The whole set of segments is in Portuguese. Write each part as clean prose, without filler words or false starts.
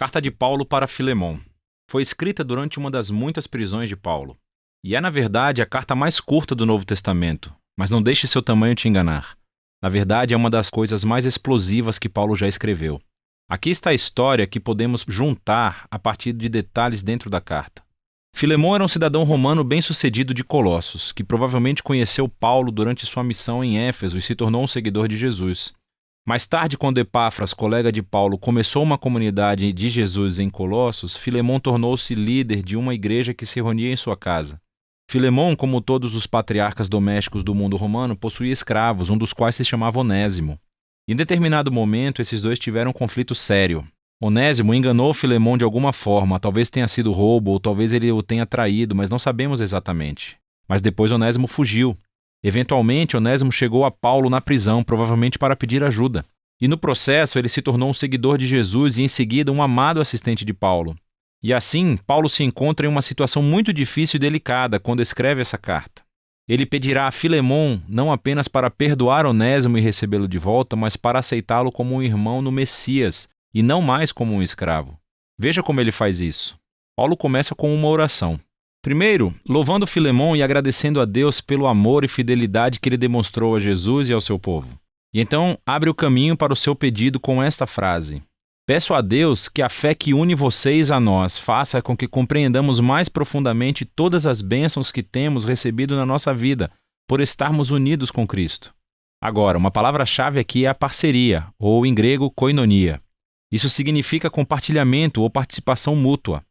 Carta de Paulo para Filemon. Foi escrita durante uma das muitas prisões de Paulo. E é, na verdade, a carta mais curta do Novo Testamento, mas não deixe seu tamanho te enganar. Na verdade, é uma das coisas mais explosivas que Paulo já escreveu. Aqui está a história que podemos juntar a partir de detalhes dentro da carta. Filemon era um cidadão romano bem-sucedido de Colossos, que provavelmente conheceu Paulo durante sua missão em Éfeso e se tornou um seguidor de Jesus. Mais tarde, quando Epáfras, colega de Paulo, começou uma comunidade de Jesus em Colossos, Filemon tornou-se líder de uma igreja que se reunia em sua casa. Filemon, como todos os patriarcas domésticos do mundo romano, possuía escravos, um dos quais se chamava Onésimo. Em determinado momento, esses dois tiveram um conflito sério. Onésimo enganou Filemon de alguma forma, talvez tenha sido roubo ou talvez ele o tenha traído, mas não sabemos exatamente. Mas depois Onésimo fugiu. Eventualmente, Onésimo chegou a Paulo na prisão, provavelmente para pedir ajuda. E no processo, ele se tornou um seguidor de Jesus e, em seguida, um amado assistente de Paulo. E assim, Paulo se encontra em uma situação muito difícil e delicada quando escreve essa carta. Ele pedirá a Filemon não apenas para perdoar Onésimo e recebê-lo de volta, mas para aceitá-lo como um irmão no Messias e não mais como um escravo. Veja como ele faz isso. Paulo começa com uma oração. Primeiro, louvando Filemon e agradecendo a Deus pelo amor e fidelidade que ele demonstrou a Jesus e ao seu povo. E então abre o caminho para o seu pedido com esta frase: peço a Deus que a fé que une vocês a nós faça com que compreendamos mais profundamente todas as bênçãos que temos recebido na nossa vida, por estarmos unidos com Cristo. Agora, uma palavra-chave aqui é a parceria, ou em grego, koinonia. Isso significa compartilhamento ou participação mútua.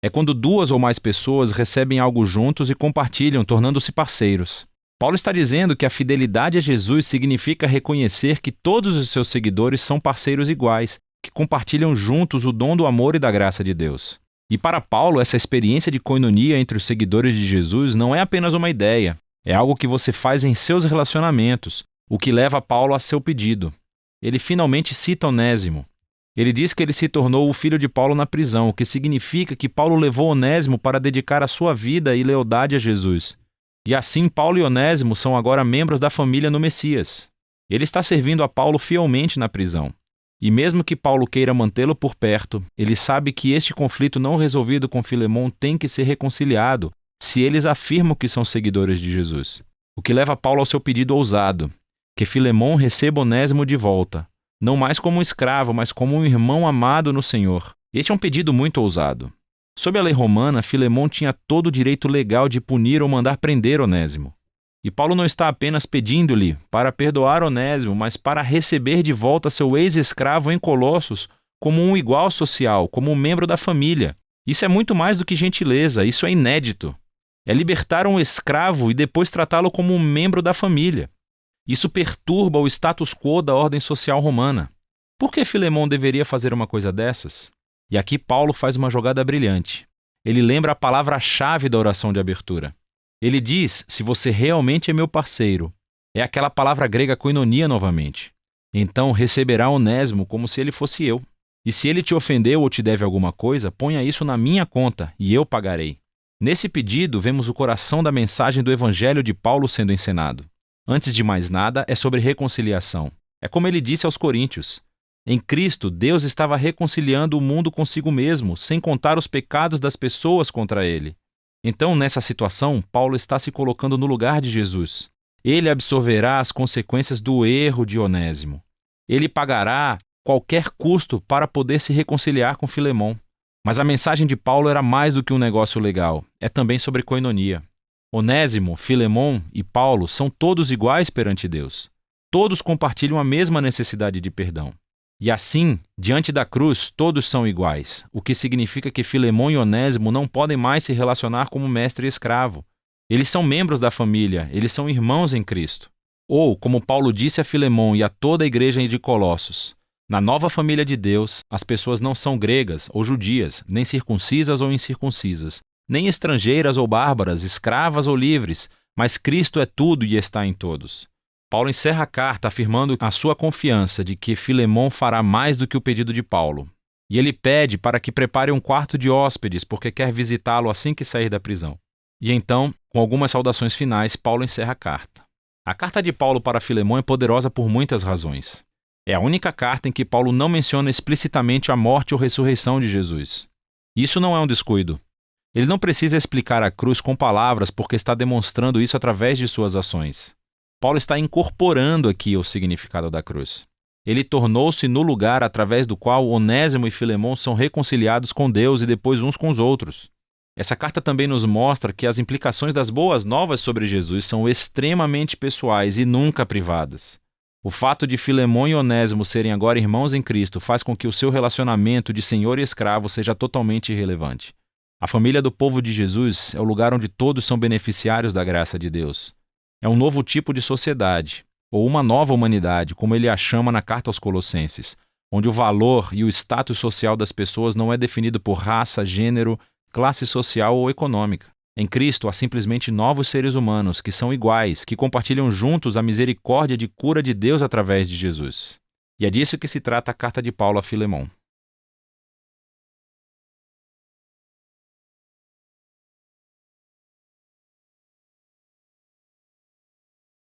É quando duas ou mais pessoas recebem algo juntos e compartilham, tornando-se parceiros. Paulo está dizendo que a fidelidade a Jesus significa reconhecer que todos os seus seguidores são parceiros iguais, que compartilham juntos o dom do amor e da graça de Deus. E para Paulo, essa experiência de koinonia entre os seguidores de Jesus não é apenas uma ideia, é algo que você faz em seus relacionamentos, o que leva Paulo a seu pedido. Ele finalmente cita Onésimo. Ele diz que ele se tornou o filho de Paulo na prisão, o que significa que Paulo levou Onésimo para dedicar a sua vida e lealdade a Jesus. E assim, Paulo e Onésimo são agora membros da família no Messias. Ele está servindo a Paulo fielmente na prisão. E mesmo que Paulo queira mantê-lo por perto, ele sabe que este conflito não resolvido com Filemon tem que ser reconciliado se eles afirmam que são seguidores de Jesus. O que leva Paulo ao seu pedido ousado, que Filemon receba Onésimo de volta, não mais como um escravo, mas como um irmão amado no Senhor. Este é um pedido muito ousado. Sob a lei romana, Filemon tinha todo o direito legal de punir ou mandar prender Onésimo. E Paulo não está apenas pedindo-lhe para perdoar Onésimo, mas para receber de volta seu ex-escravo em Colossos como um igual social, como um membro da família. Isso é muito mais do que gentileza, isso é inédito. É libertar um escravo e depois tratá-lo como um membro da família. Isso perturba o status quo da ordem social romana. Por que Filemon deveria fazer uma coisa dessas? E aqui Paulo faz uma jogada brilhante. Ele lembra a palavra-chave da oração de abertura. Ele diz, se você realmente é meu parceiro, é aquela palavra grega koinonia novamente. Então receberá Onésimo como se ele fosse eu. E se ele te ofendeu ou te deve alguma coisa, ponha isso na minha conta e eu pagarei. Nesse pedido, vemos o coração da mensagem do evangelho de Paulo sendo encenado. Antes de mais nada, é sobre reconciliação. É como ele disse aos Coríntios. Em Cristo, Deus estava reconciliando o mundo consigo mesmo, sem contar os pecados das pessoas contra ele. Então, nessa situação, Paulo está se colocando no lugar de Jesus. Ele absorverá as consequências do erro de Onésimo. Ele pagará qualquer custo para poder se reconciliar com Filemon. Mas a mensagem de Paulo era mais do que um negócio legal. É também sobre koinonia. Onésimo, Filemon e Paulo são todos iguais perante Deus. Todos compartilham a mesma necessidade de perdão. E assim, diante da cruz, todos são iguais, o que significa que Filemon e Onésimo não podem mais se relacionar como mestre e escravo. Eles são membros da família, eles são irmãos em Cristo. Ou, como Paulo disse a Filemon e a toda a igreja de Colossos, na nova família de Deus, as pessoas não são gregas ou judias, nem circuncisas ou incircuncisas, nem estrangeiras ou bárbaras, escravas ou livres, mas Cristo é tudo e está em todos. Paulo encerra a carta afirmando a sua confiança de que Filemon fará mais do que o pedido de Paulo. E ele pede para que prepare um quarto de hóspedes, porque quer visitá-lo assim que sair da prisão. E então, com algumas saudações finais, Paulo encerra a carta. A carta de Paulo para Filemon é poderosa por muitas razões. É a única carta em que Paulo não menciona explicitamente a morte ou ressurreição de Jesus. Isso não é um descuido. Ele não precisa explicar a cruz com palavras porque está demonstrando isso através de suas ações. Paulo está incorporando aqui o significado da cruz. Ele tornou-se no lugar através do qual Onésimo e Filemão são reconciliados com Deus e depois uns com os outros. Essa carta também nos mostra que as implicações das boas novas sobre Jesus são extremamente pessoais e nunca privadas. O fato de Filemão e Onésimo serem agora irmãos em Cristo faz com que o seu relacionamento de senhor e escravo seja totalmente irrelevante. A família do povo de Jesus é o lugar onde todos são beneficiários da graça de Deus. É um novo tipo de sociedade, ou uma nova humanidade, como ele a chama na carta aos Colossenses, onde o valor e o status social das pessoas não é definido por raça, gênero, classe social ou econômica. Em Cristo há simplesmente novos seres humanos que são iguais, que compartilham juntos a misericórdia de cura de Deus através de Jesus. E é disso que se trata a carta de Paulo a Filemão.